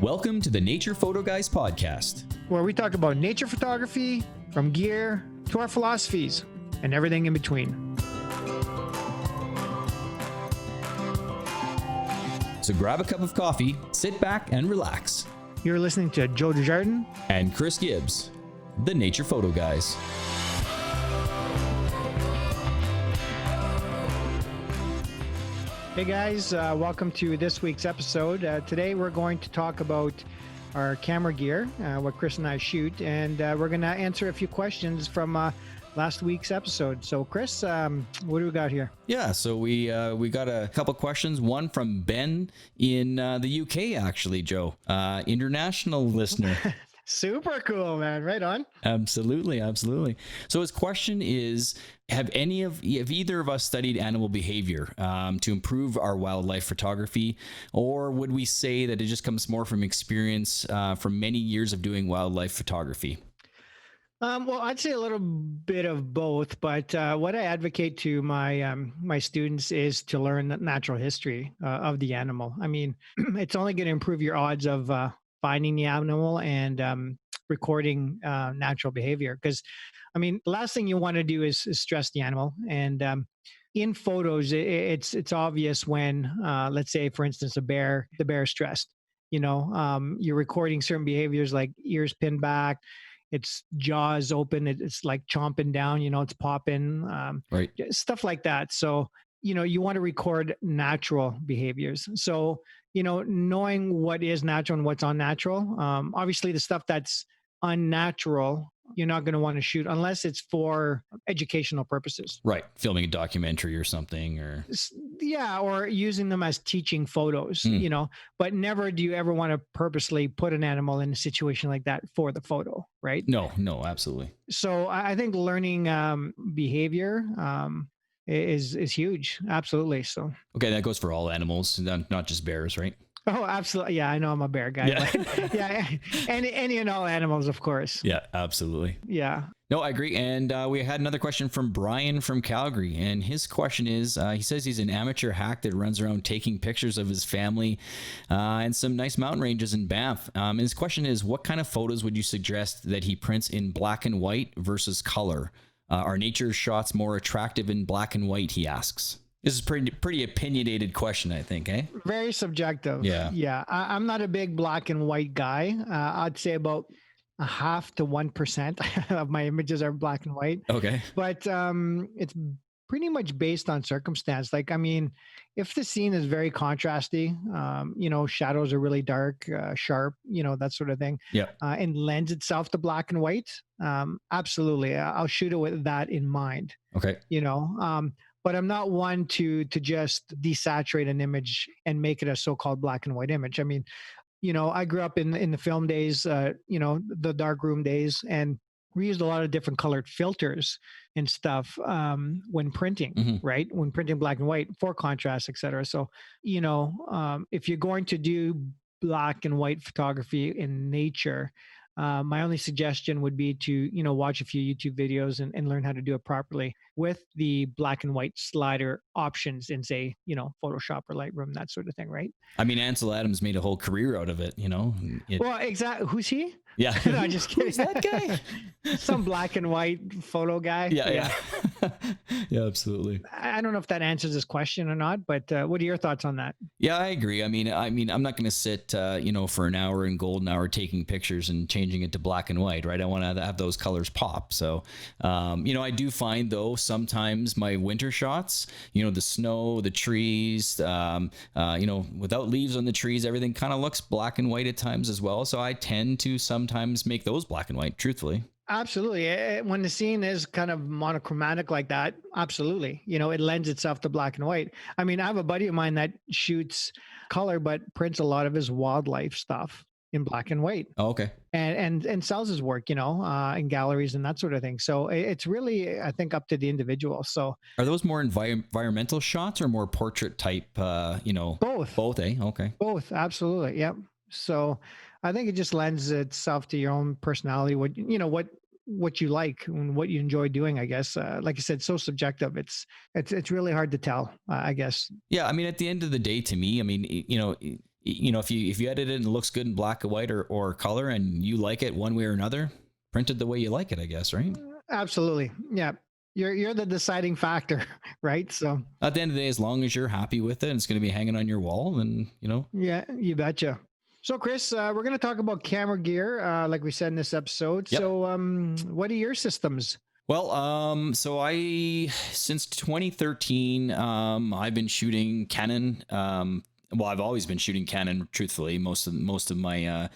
Welcome to the Nature Photo Guys podcast, where we talk about nature photography, from gear to our philosophies and everything in between. So grab a cup of coffee, sit back and relax. You're listening to Joe Desjardins and Chris Gibbs, the Nature Photo Guys. Hey guys, welcome to this week's episode. Today we're going to talk about our camera gear, what Chris and I shoot, and we're going to answer a few questions from last week's episode. So Chris, what do we got here? Yeah, so we got a couple questions. One from Ben in the UK, actually, Joe, international listener. Super cool, man. Right on. Absolutely. So his question is, have either of us studied animal behavior to improve our wildlife photography, or would we say that it just comes more from experience from many years of doing wildlife photography? Well, I'd say a little bit of both, but what I advocate to my students is to learn the natural history of the animal. I mean, it's only going to improve your odds of finding the animal and recording natural behavior. Because, I mean, the last thing you want to do is stress the animal. And in photos, it's obvious when, let's say, for instance, the bear is stressed. You know, you're recording certain behaviors like ears pinned back, its jaws open, it's like chomping down, you know, it's popping, right, stuff like that. So, you know, you want to record natural behaviors. So, you know, knowing what is natural and what's unnatural. Obviously, the stuff that's unnatural, you're not going to want to shoot unless it's for educational purposes. Right. Filming a documentary or something, or using them as teaching photos, you know, but never do you ever want to purposely put an animal in a situation like that for the photo, right? No, absolutely. So I think learning behavior is huge. Absolutely. So okay, that goes for all animals, not just bears, right? Oh, absolutely. Yeah, I know I'm a bear guy. Yeah, but yeah, any and all animals, of course. Yeah, absolutely. Yeah. No, I agree. And we had another question from Brian from Calgary. And his question is, he says he's an amateur hack that runs around taking pictures of his family and some nice mountain ranges in Banff. And his question is, what kind of photos would you suggest that he prints in black and white versus color? Are nature shots more attractive in black and white, he asks. This is pretty opinionated question, I think, eh? Very subjective. Yeah. I'm not a big black and white guy. I'd say about 0.5 to 1% of my images are black and white. Okay. But it's pretty much based on circumstance. Like, I mean, if the scene is very contrasty, you know, shadows are really dark, sharp, you know, that sort of thing. Yeah. And lends itself to black and white. Absolutely. I'll shoot it with that in mind. Okay. You know, but I'm not one to just desaturate an image and make it a so-called black and white image. I mean, you know, I grew up in the film days, you know, the darkroom days, and we used a lot of different colored filters and stuff when printing, right? When printing black and white for contrast, et cetera. So, you know, if you're going to do black and white photography in nature, my only suggestion would be to, you know, watch a few YouTube videos and learn how to do it properly with the black and white slider options in, say, you know, Photoshop or Lightroom, that sort of thing, right? I mean, Ansel Adams made a whole career out of it, you know? Well, exactly. Who's he? Yeah. No, just kidding. Who's that guy? Some black and white photo guy. Yeah. Yeah, absolutely. I don't know if that answers this question or not, but what are your thoughts on that? Yeah, I agree. I mean, I'm not going to sit, you know, for an hour in golden hour taking pictures and changing it to black and white, right? I want to have those colors pop. So, you know, I do find though sometimes my winter shots, you know, the snow, the trees, you know, without leaves on the trees, everything kind of looks black and white at times as well. So I tend to sometimes make those black and white, truthfully. Absolutely. When the scene is kind of monochromatic like that, absolutely. You know, it lends itself to black and white. I mean, I have a buddy of mine that shoots color, but prints a lot of his wildlife stuff in black and white. Oh, okay. And sells his work, you know, in galleries and that sort of thing. So it's really, I think, up to the individual. So are those more environmental shots or more portrait type, you know? Both, eh? Okay. Both. Absolutely. Yep. So I think it just lends itself to your own personality, what you like and what you enjoy doing, I guess. Like I said, so subjective. It's really hard to tell, I guess. Yeah. I mean, at the end of the day, to me, I mean, you know, if you edit it and it looks good in black and white or color and you like it one way or another, print it the way you like it, I guess, right? Absolutely. Yeah. You're the deciding factor, right? So at the end of the day, as long as you're happy with it and it's going to be hanging on your wall, then, Yeah, you betcha. So Chris, we're going to talk about camera gear, like we said in this episode. Yep. So what are your systems? Well, so since 2013, I've been shooting Canon. Well, I've always been shooting Canon, truthfully, most of my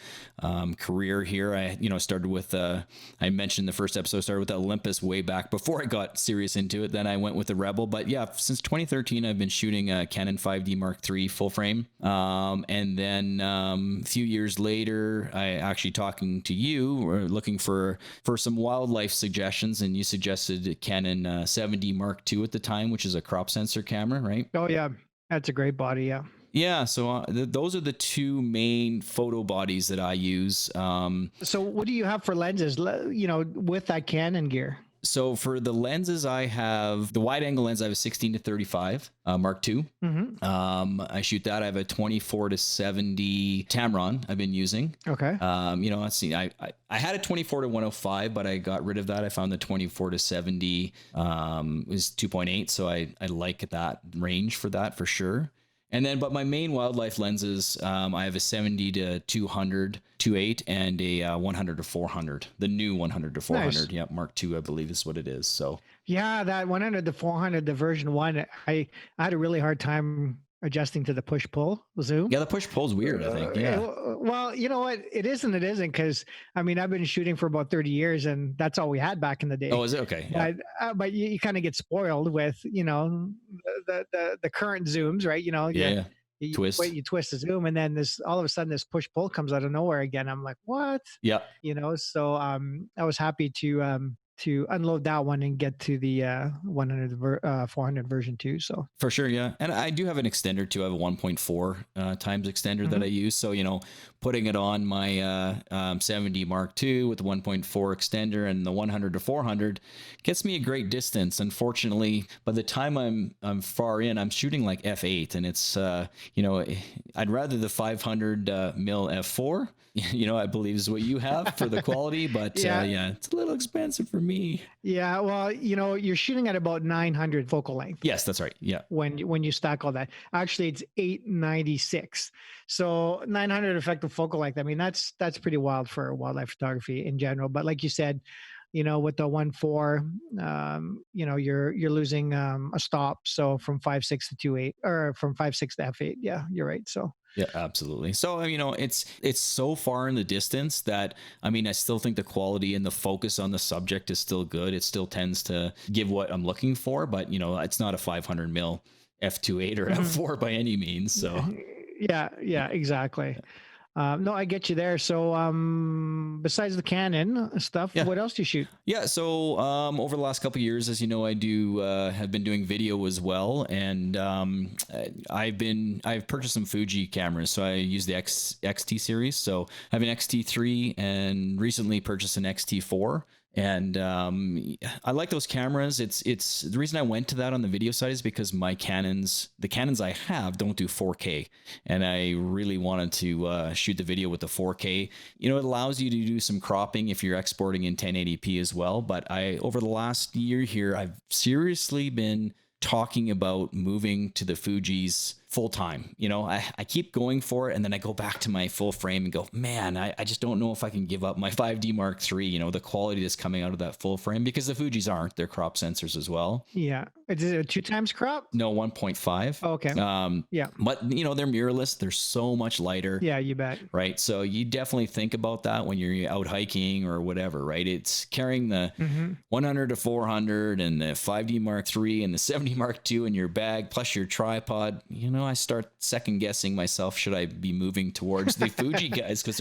career here. I started with I mentioned the first episode, started with the Olympus way back before I got serious into it. Then I went with the Rebel. But yeah, since 2013, I've been shooting a Canon 5D Mark III full frame. And then a few years later, I actually talking to you, we're looking for some wildlife suggestions, and you suggested Canon 7D Mark II at the time, which is a crop sensor camera, right? Oh yeah, that's a great body. Yeah. Yeah, so those are the two main photo bodies that I use. So what do you have for lenses, with that Canon gear? So for the lenses, I have the wide angle lens. I have a 16 to 35 Mark II. Mm-hmm. I shoot that. I have a 24 to 70 Tamron I've been using. Okay. Let's see. I had a 24 to 105, but I got rid of that. I found the 24 to 70 was 2.8, so I like that range for that for sure. And then, but my main wildlife lenses, I have a 70 to 200 2.8 and a 100 to 400. The new 100 to 400. Nice. Yep, Mark II, I believe is what it is. So yeah, that 100 to 400, the version 1, I had a really hard time adjusting to the push-pull zoom. Yeah, the push-pull is weird, I think. Yeah. Well, you know what? It isn't, because, I've been shooting for about 30 years and that's all we had back in the day. Oh, is it? Okay. Yeah. But you kind of get spoiled with, the current zooms, right? Yeah. You twist the zoom, and then all of a sudden this push-pull comes out of nowhere again. I'm like, what? Yeah. So I was happy to unload that one and get to the 400 version 2. So for sure. Yeah. And I do have an extender too. I have a 1.4 times extender that I use. So, putting it on my 70 Mark II with the 1.4 extender and the 100 to 400 gets me a great distance. Unfortunately, by the time I'm far in, I'm shooting like f8, and it's, I'd rather the 500 mil f4, I believe is what you have for the quality, but it's a little expensive for me. Yeah. Well, you're shooting at about 900 focal length. Yes, that's right. Yeah. When you stack all that, actually it's 896. So 900 effective focal length. That's pretty wild for wildlife photography in general. But like you said, with the 1.4, you're losing a stop. So from 5.6 to 2.8, or from 5.6 to f8. Yeah, you're right. So yeah, absolutely. So, it's so far in the distance that, I still think the quality and the focus on the subject is still good. It still tends to give what I'm looking for, but it's not a 500 mil f2.8 or f4 by any means. So yeah, exactly. No, I get you there. So, besides the Canon stuff, what else do you shoot? Yeah. So, over the last couple of years, as you know, I have been doing video as well. And, I've purchased some Fuji cameras. So I use the XT series. So I have an XT3 and recently purchased an XT4. And I like those cameras. It's the reason I went to that on the video side is because the Canons I have don't do 4K, and I really wanted to shoot the video with the 4K. It allows you to do some cropping if you're exporting in 1080p as well. But over the last year here, I've seriously been talking about moving to the Fuji's full time. I keep going for it, and then I go back to my full frame and go, man, I just don't know if I can give up my 5D Mark III, the quality that's coming out of that full frame, because the Fujis aren't. They're crop sensors as well. Yeah. Is it a 2 times crop? No, 1.5. Oh, okay. Yeah. But they're mirrorless. They're so much lighter. Yeah, you bet. Right. So you definitely think about that when you're out hiking or whatever, right? It's carrying the 100 to 400 and the 5D Mark III and the 70 Mark II in your bag, plus your tripod. I start second guessing myself. Should I be moving towards the Fuji guys? Because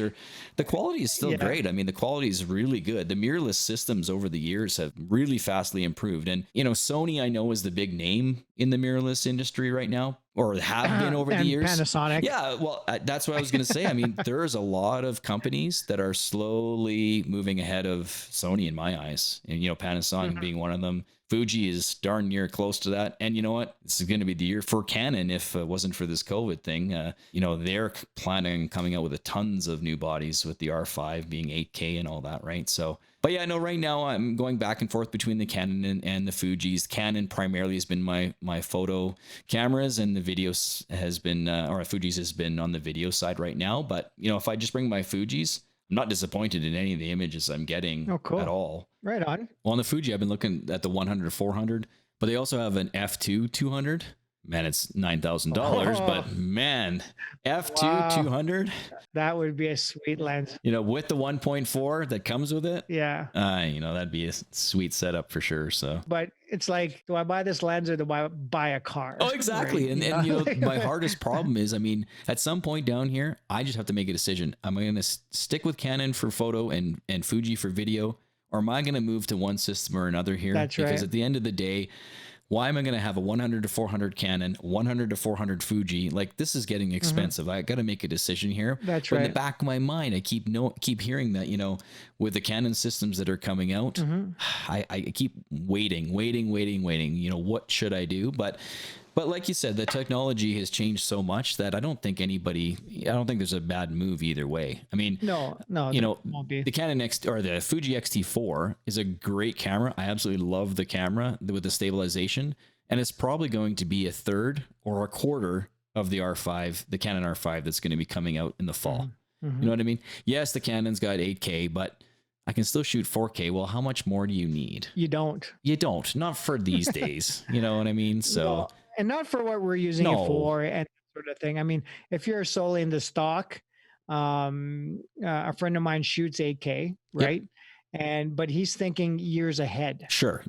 the quality is still great. The quality is really good. The mirrorless systems over the years have really fastly improved. And, Sony, I know, is the big name, in the mirrorless industry right now, or have been over the years. Panasonic. Yeah, well, that's what I was going to say. I mean, there's a lot of companies that are slowly moving ahead of Sony in my eyes, and Panasonic being one of them. Fuji is darn near close to that. And you know what? This is going to be the year for Canon if it wasn't for this COVID thing. They're planning coming out with tons of new bodies with the R5 being 8K and all that, right? So, but yeah, no, right now I'm going back and forth between the Canon and the Fujis. Canon primarily has been my photo cameras, and the videos has been, or Fuji's has been on the video side right now. But, if I just bring my Fujis, I'm not disappointed in any of the images I'm getting at all. Right on. Well, on the Fuji, I've been looking at the 100-400, but they also have an f2 200. Man, it's $9,000, but man, f2 200. That would be a sweet lens. With the 1.4 that comes with it. Yeah. That'd be a sweet setup for sure. So, but it's like, do I buy this lens or do I buy a car? Oh, exactly. Right? And my hardest problem is, at some point down here, I just have to make a decision. Am I going to stick with Canon for photo and Fuji for video, or am I going to move to one system or another here? That's right. Because at the end of the day, why am I going to have a 100-400 Canon, 100-400 Fuji? Like, this is getting expensive. I got to make a decision here. That's right. In the back of my mind, I keep hearing that, with the Canon systems that are coming out, I keep waiting. What should I do? But like you said, the technology has changed so much that I don't think there's a bad move either way. I mean, no, won't be. The Canon the Fuji X-T4 is a great camera. I absolutely love the camera with the stabilization, and it's probably going to be a third or a quarter of the R5, the Canon R5 that's going to be coming out in the fall. You know what I mean? Yes, the Canon's got 8K, but I can still shoot 4K. Well, how much more do you need? You don't. Not for these days. You know what I mean? So. No. And not for what we're using it for and sort of thing. I mean, if you're solely in the stock, a friend of mine shoots 8K, right? Yep. But he's thinking years ahead. Sure,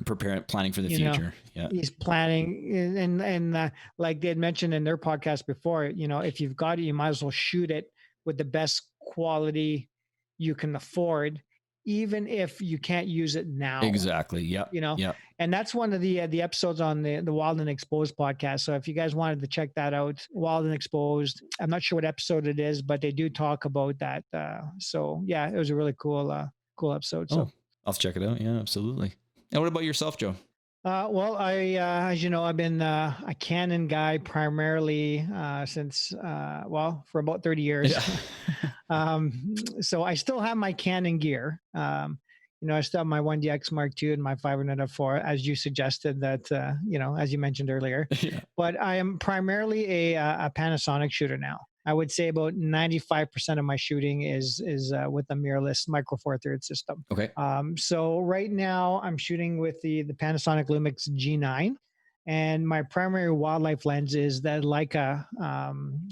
planning for the future. Yeah, he's planning, and like they had mentioned in their podcast before, if you've got it, you might as well shoot it with the best quality you can afford, even if you can't use it now. Exactly. Yeah. Yep. And that's one of the episodes on the Wild and Exposed podcast. So if you guys wanted to check that out, Wild and Exposed, I'm not sure what episode it is, but they do talk about that. So yeah, it was a really cool episode. So I'll check it out. Yeah, absolutely. And what about yourself, Joe? Well, as you know, I've been a Canon guy primarily since, for about 30 years. Yeah. So I still have my Canon gear. I still have my 1DX Mark II and my 500 f4, as you suggested that, as you mentioned earlier. Yeah. But I am primarily a Panasonic shooter now. I would say about 95% of my shooting is with the mirrorless Micro Four Thirds system. Okay. So right now I'm shooting with the Panasonic Lumix G9, and my primary wildlife lens is the Leica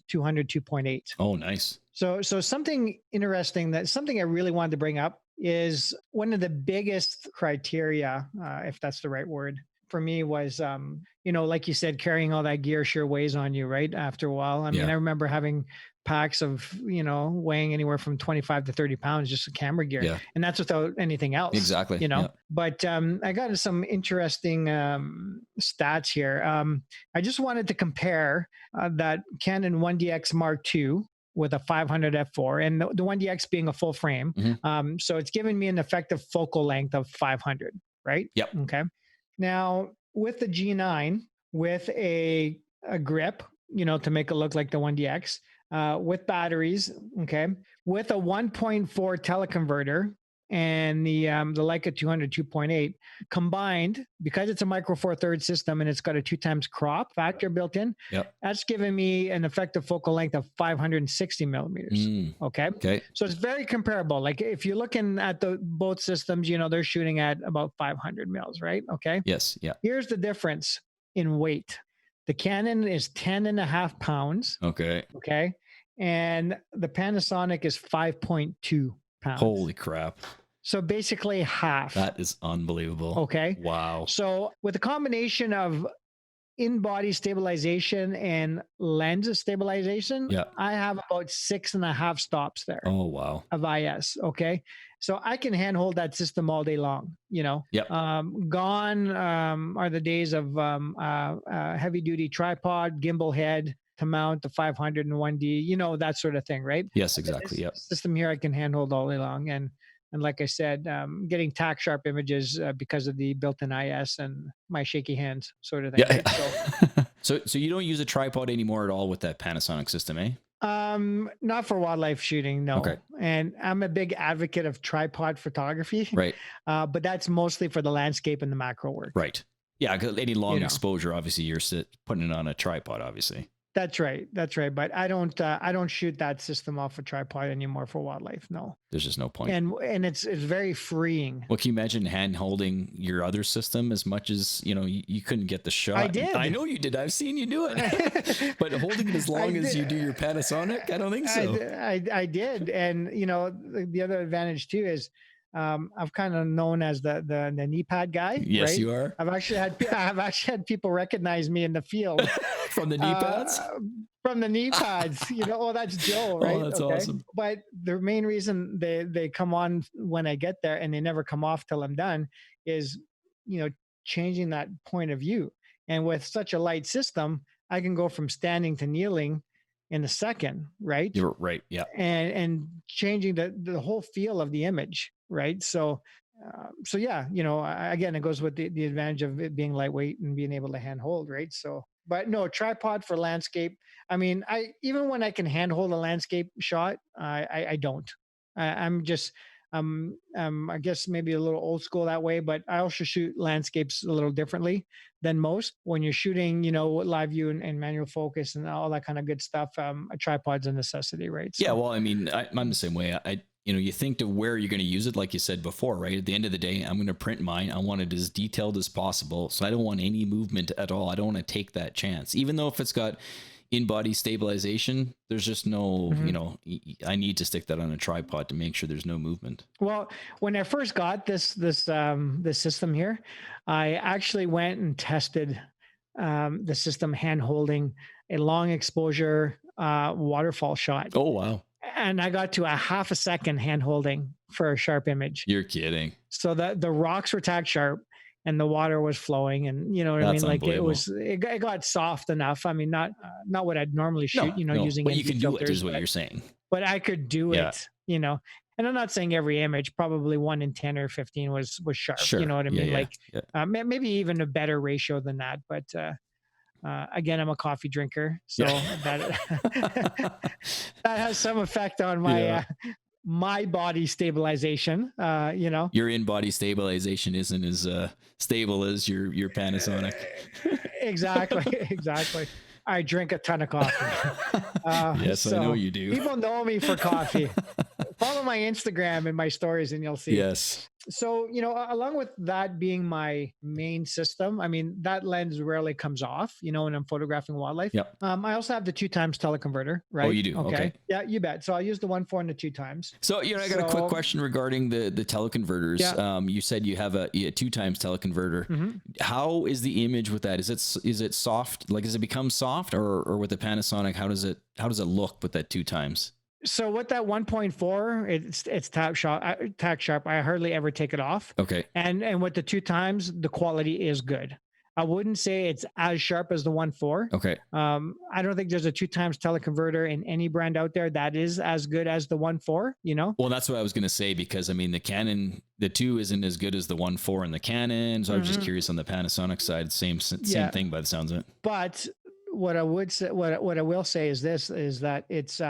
200 2.8. Oh, nice. So something interesting, something I really wanted to bring up is one of the biggest criteria, if that's the right word, for me was, like you said, carrying all that gear sure weighs on you, right? After a while. I mean, I remember having packs of, weighing anywhere from 25 to 30 pounds, just camera gear. Yeah. And that's without anything else. Exactly. Yeah. But I got some interesting stats here. I just wanted to compare that Canon 1DX Mark II with a 500 f4 and the 1DX being a full frame. Mm-hmm. So it's given me an effective focal length of 500, right? Yep. Okay. Now with the G9, with a grip, to make it look like the 1DX, with batteries, okay, with a 1.4 teleconverter and the Leica 200 2.8 combined, because it's a Micro Four Thirds system and it's got a 2x crop factor built in. Yep. That's giving me an effective focal length of 560 millimeters. Okay. So it's very comparable. Like if you're looking at both systems, they're shooting at about 500 mils, right? Okay. Yes. Yeah. Here's the difference in weight. The Canon is 10.5 pounds. Okay. Okay. And the Panasonic is 5.2 pounds. Holy crap. So basically half. That is unbelievable. Okay. Wow. So with a combination of in-body stabilization and lens stabilization, Yeah. I have about 6.5 stops there Oh, wow. of IS. Okay. So I can handhold that system all day long, Yep. Gone are the days of heavy duty tripod, gimbal head to mount the 501D, that sort of thing, right? Yes, But exactly. this Yep. system here, I can handhold all day long. And like I said, getting tack sharp images because of the built-in IS and my shaky hands sort of thing. Yeah. Right? So you don't use a tripod anymore at all with that Panasonic system, eh? Not for wildlife shooting, no. Okay. And I'm a big advocate of tripod photography. Right. But that's mostly for the landscape and the macro work. Right. Yeah. 'Cause any long You know. exposure, obviously, you're putting it on a tripod, obviously. That's right. That's right. But I don't shoot that system off a tripod anymore for wildlife. No. There's just no point. And it's very freeing. Well, can you imagine hand holding your other system as much as, you couldn't get the shot? I did. I know you did. I've seen you do it. But holding it as long as you do your Panasonic, I don't think so. I did. And, the other advantage too is I'm kind of known as the knee pad guy. Yes, right? you are. I've actually had people recognize me in the field. From the knee pads? From the knee pads, oh, that's Joe, right? Oh, that's awesome. But the main reason they come on when I get there and they never come off till I'm done is, changing that point of view. And with such a light system, I can go from standing to kneeling in a second, right? You're right. Yeah. And changing the whole feel of the image, right? So yeah, again, it goes with the advantage of it being lightweight and being able to handhold, right? So, but no, tripod for landscape. I mean, even when I can handhold a landscape shot, I don't. I'm just I guess maybe a little old school that way, but I also shoot landscapes a little differently than most. When you're shooting, live view and manual focus and all that kind of good stuff, a tripod's a necessity, right? So, yeah. Well, I mean, I'm the same way. You think to where you're going to use it, like you said before, right? At the end of the day, I'm going to print mine. I want it as detailed as possible. So I don't want any movement at all. I don't want to take that chance. Even though if it's got in-body stabilization, there's just no, I need to stick that on a tripod to make sure there's no movement. Well, when I first got this system here, I actually went and tested the system hand holding a long exposure waterfall shot. Oh, wow. And I got to a half a second hand holding for a sharp image. You're kidding. So the rocks were tack sharp and the water was flowing, and you know what I mean? Like it got soft enough. I mean, not what I'd normally shoot, using but you can do filters, it is what you're saying. But I could do it, and I'm not saying every image, probably 1 in 10 or 15 was sharp. Sure. You know what I mean? Yeah. Maybe even a better ratio than that. But again, I'm a coffee drinker, so that has some effect on my my body stabilization. Your in-body stabilization isn't as stable as your Panasonic. Exactly. I drink a ton of coffee. Yes, so I know you do. People know me for coffee. Follow my Instagram and my stories and you'll see. Yes. So, along with that being my main system, I mean, that lens rarely comes off, when I'm photographing wildlife. Yep. I also have the 2x teleconverter, right? Oh, you do? Okay. Yeah, you bet. So I'll use the 1.4 and the 2x. So, I got a quick question regarding the teleconverters. Yeah. You said you have a 2x teleconverter. Mm-hmm. How is the image with that? Is it soft? Like, does it become soft, or with the Panasonic, how does it look with that 2x? So with that 1.4, it's tack sharp. I hardly ever take it off. Okay. And with the 2x, the quality is good. I wouldn't say it's as sharp as the 1.4. Okay. I don't think there's a 2x teleconverter in any brand out there that is as good as the 1.4, Well, that's what I was going to say, because I mean, the Canon, the 2 isn't as good as the 1.4 in the Canon. So I was just curious on the Panasonic side, same thing by the sounds of it. But what I would say, what I will say is that it's,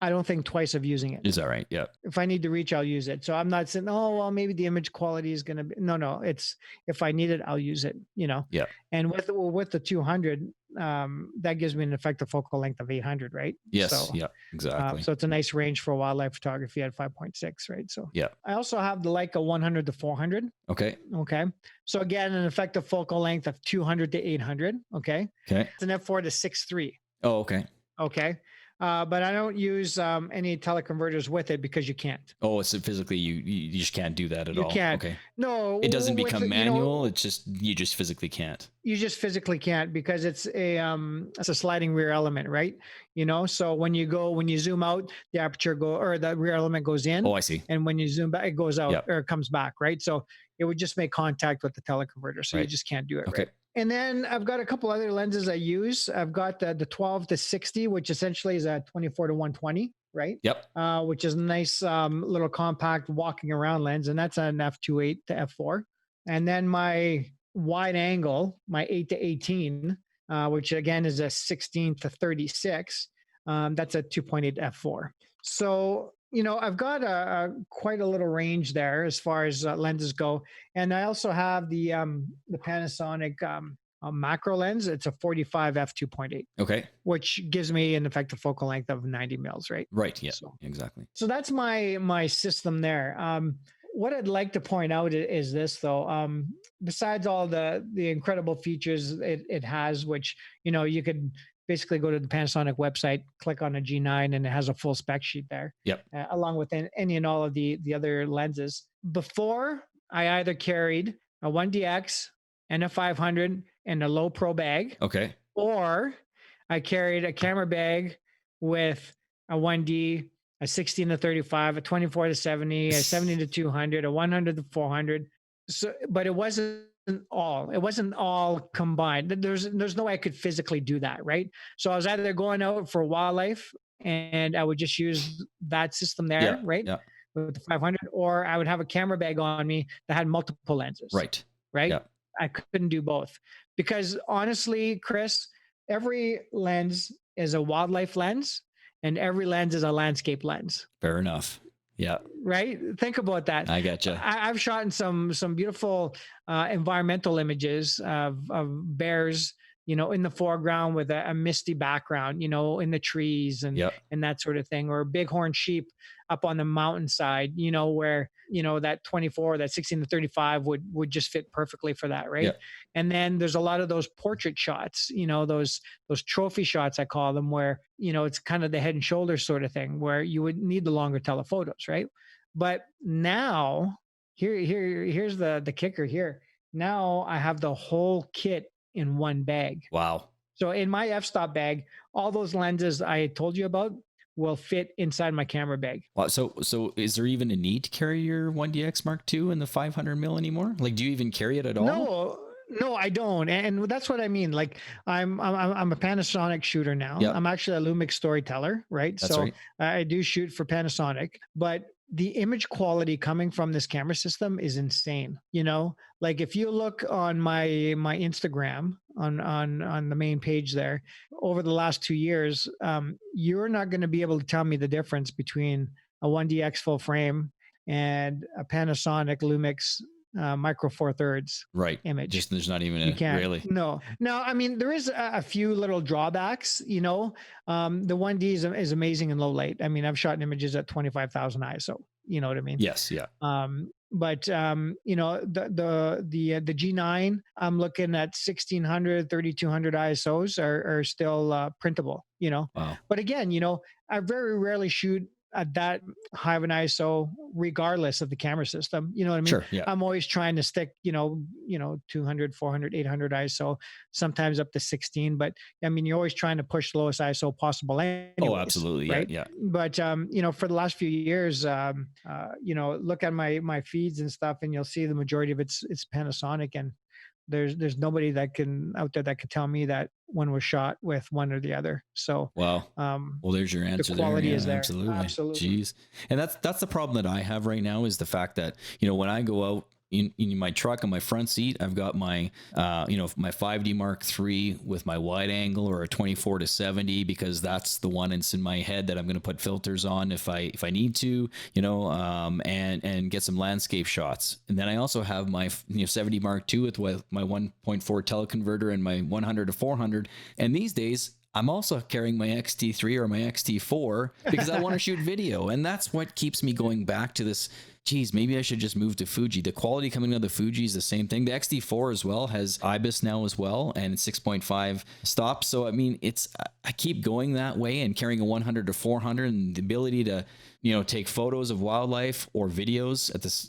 I don't think twice of using it. Is that right? Yeah. If I need to reach, I'll use it. So I'm not saying, oh, well, maybe the image quality is going to be, no, it's, if I need it, I'll use it, Yeah. And with the 200, that gives me an effective focal length of 800, right? Yes. So, yeah, exactly. So it's a nice range for wildlife photography at 5.6, right? So yeah. I also have the Leica 100 to 400. Okay. So again, an effective focal length of 200 to 800. Okay. Okay. It's an f4 to 6.3. Oh, okay. Okay. but I don't use any teleconverters with it because you can't. Oh, so physically you just can't do that at You all. can't. Okay. No, It doesn't with become manual. It's just you just physically can't. you just physically can't because it's a sliding rear element, right? So when you zoom out, the aperture go or the rear element goes in, Oh, I see. and when you zoom back, it goes out Yep. or it comes back, right? So it would just make contact with the teleconverter, so you Right. just can't do it, Okay. right? And then I've got a couple other lenses I use. I've got the 12 to 60, which essentially is a 24 to 120, right? Yep. Which is a nice little compact walking around lens, and that's an f2.8 to f4. And then my wide angle, my 8 to 18, which again is a 16 to 36, that's a 2.8 f4. So I've got a quite a little range there as far as lenses go, and I also have the Panasonic macro lens. It's a 45 f2.8, Okay. which gives me an effective focal length of 90 mils, right? Right. Yeah. So Exactly. so that's my system there. What I'd like to point out is this though. Besides all the incredible features it has, which you could basically go to the Panasonic website, click on a G9, and it has a full spec sheet there, Yep. along with any and all of the other lenses. Before, I either carried a 1DX and a 500 and a low pro bag, Okay. or I carried a camera bag with a 1D, a 16 to 35, a 24 to 70, a 70 to 200, a 100 to 400. So, but it wasn't all combined. There's no way I could physically do that, right? So I was either going out for wildlife and I would just use that system Yeah. there, right? Yeah. With the 500, or I would have a camera bag on me that had multiple lenses, Right. right? Yeah. I couldn't do both because honestly, Chris, every lens is a wildlife lens and every lens is a landscape lens. Fair enough. Yeah. Right? Think about that. I gotcha. I've shot in some beautiful environmental images of bears, in the foreground with a misty background, in the trees and Yep. and that sort of thing, or bighorn sheep up on the mountainside, where that 24, that 16 to 35 would just fit perfectly for that, right? Yep. And then there's a lot of those portrait shots, those trophy shots I call them, where it's kind of the head and shoulders sort of thing, where you would need the longer telephotos, right? But now here's the kicker here. Now I have the whole kit in one bag. Wow. So in my f-stop bag, all those lenses I told you about will fit inside my camera bag. Wow. So is there even a need to carry your 1DX Mark II in the 500 mil anymore? Like, do you even carry it at all? No, I don't, and that's what I mean. Like, I'm a Panasonic shooter now. Yep. I'm actually a Lumix storyteller, right? That's so right. I do shoot for Panasonic, but the image quality coming from this camera system is insane. Like if you look on my Instagram on the main page there, over the last 2 years, you're not going to be able to tell me the difference between a 1DX full frame and a Panasonic Lumix micro four thirds Right. image. Just there's not even You can't. really. No. I mean, there is a few little drawbacks. The 1D is amazing in low light. I mean, I've shot images at 25,000 ISO. You know what I mean? Yes. Yeah. But the G9, I'm looking at 1600, 3200 ISOs are still printable. Wow. But again, I very rarely shoot at that high of an ISO, regardless of the camera system. You know what I mean? Sure. Yeah. I'm always trying to stick, 200, 400, 800 ISO, sometimes up to 16. But I mean, you're always trying to push the lowest ISO possible anyways, Oh, absolutely. right? Yeah. But, for the last few years, look at my feeds and stuff, and you'll see the majority of it's Panasonic, and there's nobody out there that could tell me that one was shot with one or the other. So wow. Well, there's your answer. The quality is there. Absolutely. Absolutely. Jeez. And that's the problem that I have right now is the fact that, when I go out in my truck on my front seat, I've got my, my 5D Mark III with my wide angle, or a 24 to 70, because that's the one that's in my head that I'm going to put filters on if I need to, and get some landscape shots. And then I also have my 70 Mark II with my 1.4 teleconverter and my 100 to 400. And these days, I'm also carrying my XT3 or my XT4 because I want to shoot video. And that's what keeps me going back to this geez, maybe I should just move to Fuji. The quality coming out of the Fuji is the same thing. The XD4 as well has IBIS now as well, and it's 6.5 stops. So I mean, I keep going that way and carrying a 100 to 400, and the ability to take photos of wildlife or videos at this,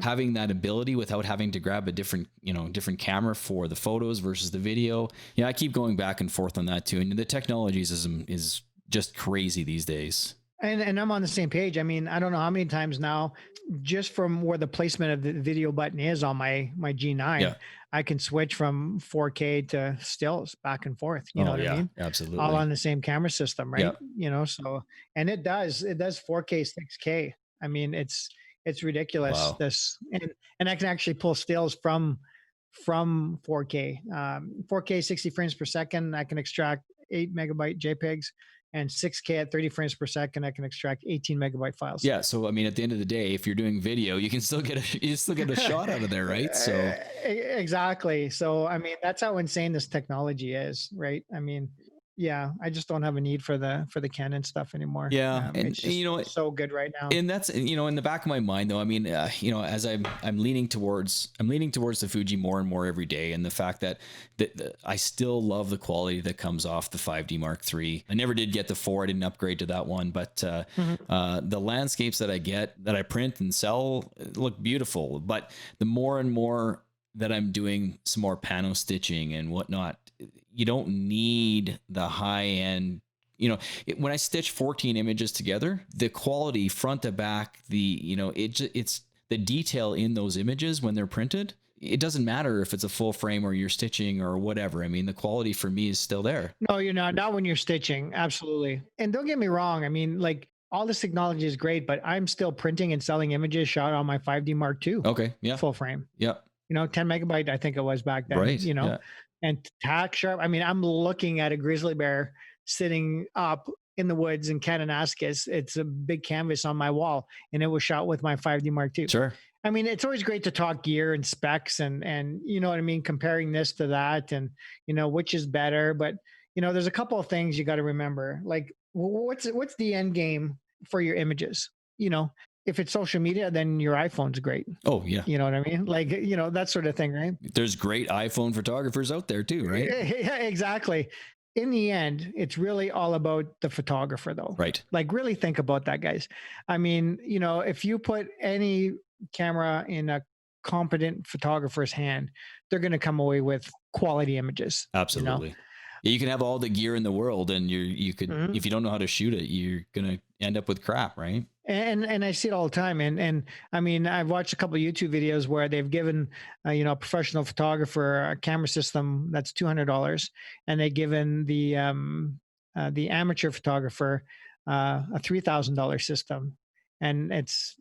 having that ability without having to grab a different camera for the photos versus the video. Yeah, I keep going back and forth on that too. And the technologies is just crazy these days. And I'm on the same page. I mean, I don't know how many times now, just from where the placement of the video button is on my G9, Yeah. I can switch from 4K to stills back and forth. You know what I mean? Absolutely. All on the same camera system, right? Yeah. So, and it does 4K, 6K. I mean, it's ridiculous. Wow. And I can actually pull stills from 4K, 4K 60 frames per second. I can extract 8 megabyte JPEGs. And 6K at 30 frames per second, I can extract 18 megabyte files. Yeah. So, I mean, at the end of the day, if you're doing video, you can still get a shot out of there, right? So exactly. So, I mean, that's how insane this technology is, right? I mean, yeah, I just don't have a need for the Canon stuff anymore. Yeah, and it's just so good right now. And that's in the back of my mind though. I mean, as I'm leaning towards the Fuji more and more every day, and the fact that I still love the quality that comes off the 5D Mark III. I never did get the 4. I didn't upgrade to that one, but the landscapes that I print and sell look beautiful. But the more and more that I'm doing some more pano stitching and whatnot, you don't need the high end. When I stitch 14 images together, the quality front to back, it's the detail in those images when they're printed. It doesn't matter if it's a full frame or you're stitching or whatever. I mean, the quality for me is still there. No, you're not when you're stitching. Absolutely. And don't get me wrong. I mean, like, all this technology is great, but I'm still printing and selling images shot on my 5D Mark II. Okay. Yeah. Full frame. Yeah. 10 megabyte, I think it was back then. Right. Yeah. And tack sharp. I mean, I'm looking at a grizzly bear sitting up in the woods in Kananaskis. It's a big canvas on my wall, and it was shot with my 5D Mark II. Sure. I mean, it's always great to talk gear and specs and you know what I mean, comparing this to that and, which is better. But, there's a couple of things you got to remember. Like, what's the end game for your images? If it's social media, then your iPhone's great. Oh, yeah. You know what I mean? Like, that sort of thing, right? There's great iPhone photographers out there too, right? Yeah, exactly. In the end, it's really all about the photographer, though. Right. Like, really think about that, guys. I mean, if you put any camera in a competent photographer's hand, they're going to come away with quality images. Absolutely. You can have all the gear in the world, and you could, if you don't know how to shoot it, you're gonna end up with crap, right? And I see it all the time. And I mean, I've watched a couple of YouTube videos where they've given a professional photographer a camera system that's $200, and they've given the amateur photographer a $3,000 system, and it's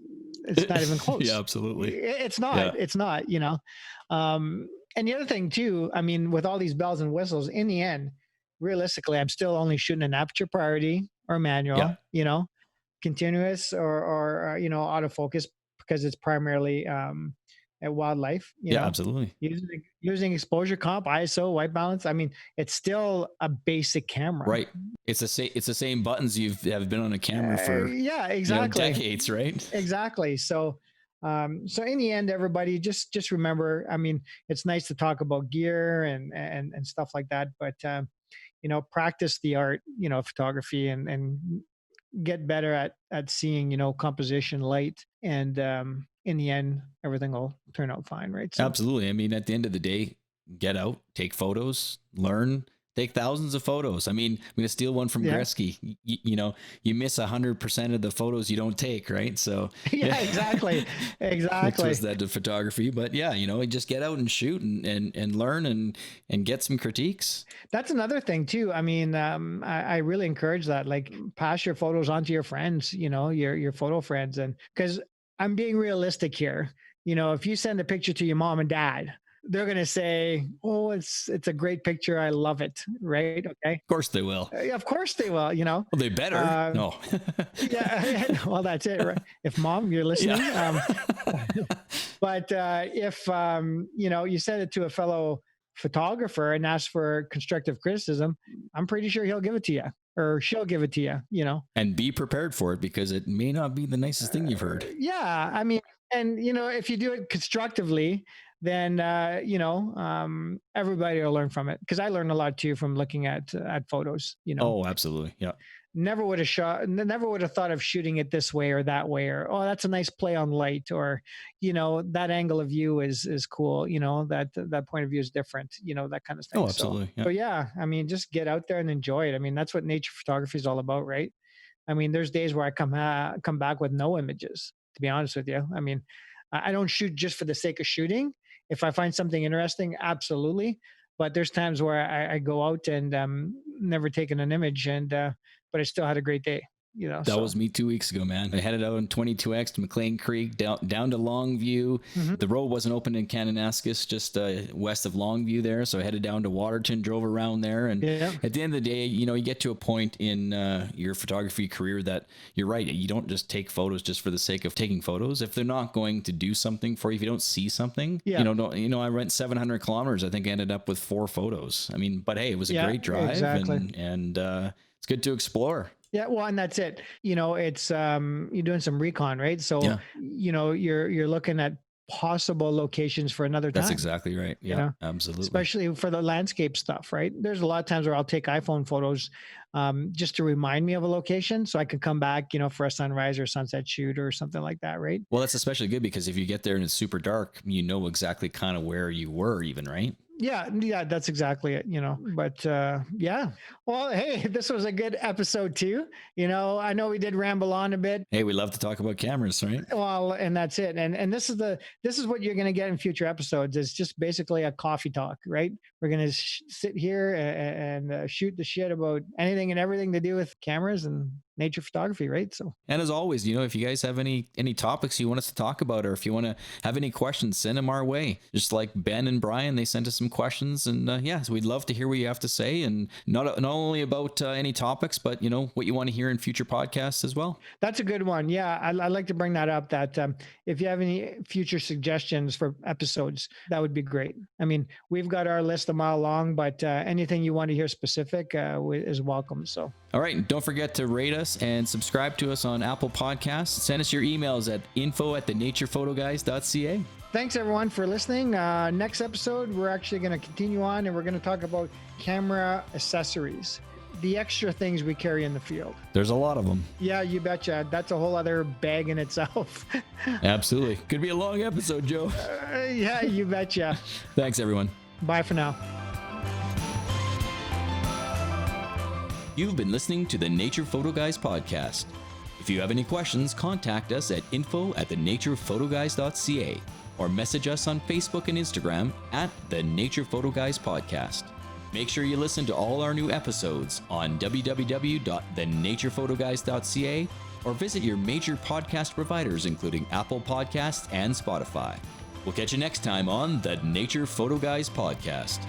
not even close. Yeah, absolutely. It's not. Yeah. It's not. And the other thing too, I mean, with all these bells and whistles, in the end, realistically, I'm still only shooting an aperture priority or manual, continuous or autofocus, because it's primarily at wildlife. Absolutely. Using exposure comp, ISO, white balance. I mean, it's still a basic camera. Right. It's the same buttons have been on a camera for exactly decades, right? Exactly. So in the end, everybody just remember, I mean, it's nice to talk about gear and stuff like that, but practice the art, photography and get better at seeing, composition, light, and in the end, everything will turn out fine, right? So, absolutely. I mean, at the end of the day, get out, take photos, learn, take thousands of photos. I mean, I'm going to steal one from Gretzky. You miss 100% of the photos you don't take, right? So exactly. Twist that to photography, but just get out and shoot and learn and get some critiques. That's another thing too. I mean, I really encourage that. Like, pass your photos on to your friends, your photo friends, and because I'm being realistic here. If you send a picture to your mom and dad, they're going to say, "Oh, it's a great picture. I love it." Right? Okay. Of course they will. Of course they will. Well, they better. No. Yeah. Well, that's it. Right? If mom, you're listening. Yeah. But if you send it to a fellow photographer and ask for constructive criticism, I'm pretty sure he'll give it to you, or she'll give it to you, you know. And be prepared for it, because it may not be the nicest thing you've heard. Yeah, I mean, and you know, if you do it constructively, then everybody will learn from it. Because I learned a lot too from looking at photos. You know, Oh, absolutely. Yeah. never would have thought of shooting it this way or that way, or oh, that's a nice play on light, or you know, that angle of view is cool. You know, that point of view is different. You know, that kind of thing. Oh, absolutely. So yeah, I mean, just get out there and enjoy it. I mean, that's what nature photography is all about, right? I mean, there's days where I come back with no images, to be honest with you. I mean, I don't shoot just for the sake of shooting. If I find something interesting, absolutely. But there's times where I go out and never taken an image, and but I still had a great day. You know, that was me 2 weeks ago, man. I headed out on 22X to McLean Creek, down to Longview. Mm-hmm. The road wasn't open in Kananaskis, just west of Longview there. So I headed down to Waterton, drove around there. And at the end of the day, you know, you get to a point in your photography career that you're right. You don't just take photos just for the sake of taking photos. If they're not going to do something for you, if you don't see something, you know, I went 700 kilometers. I think I ended up with 4 photos. I mean, but hey, it was a great drive. Exactly. And it's good to explore. Yeah, well, and that's it. You know, it's you're doing some recon, right? So you know, you're looking at possible locations for another time. That's exactly right. Yeah, you know? Absolutely. Especially for the landscape stuff, right? There's a lot of times where I'll take iPhone photos just to remind me of a location, so I can come back, you know, for a sunrise or sunset shoot or something like that, right? Well, that's especially good because if you get there and it's super dark, you know exactly kind of where you were, even, right? Yeah, that's exactly it, you know. But yeah. Well, hey, this was a good episode too. You know, I know we did ramble on a bit. Hey, we love to talk about cameras, right? Well, and that's it. And this is what you're going to get in future episodes. It's just basically a coffee talk, right? We're going to sit here and shoot the shit about anything and everything to do with cameras and nature photography, right? So, and as always, you know, if you guys have any topics you want us to talk about, or if you want to have any questions, send them our way. Just like Ben and Brian, they sent us some questions, and so we'd love to hear what you have to say, and not only about any topics, but you know, what you want to hear in future podcasts as well. That's a good one. Yeah, I'd like to bring that up. That if you have any future suggestions for episodes, that would be great. I mean, we've got our list a mile long, but anything you want to hear specific is welcome. So. All right. Don't forget to rate us and subscribe to us on Apple Podcasts. Send us your emails at info@thenaturePhotoguys.ca. Thanks, everyone, for listening. Next episode, we're actually going to continue on, and we're going to talk about camera accessories, the extra things we carry in the field. There's a lot of them. Yeah, you betcha. That's a whole other bag in itself. Absolutely. Could be a long episode, Joe. Yeah, you betcha. Thanks, everyone. Bye for now. You've been listening to the Nature Photo Guys podcast. If you have any questions, contact us at info@thenaturePhotoguys.ca or message us on Facebook and Instagram at the Nature Photo Guys podcast. Make sure you listen to all our new episodes on www.thenaturePhotoguys.ca or visit your major podcast providers, including Apple Podcasts and Spotify. We'll catch you next time on the Nature Photo Guys podcast.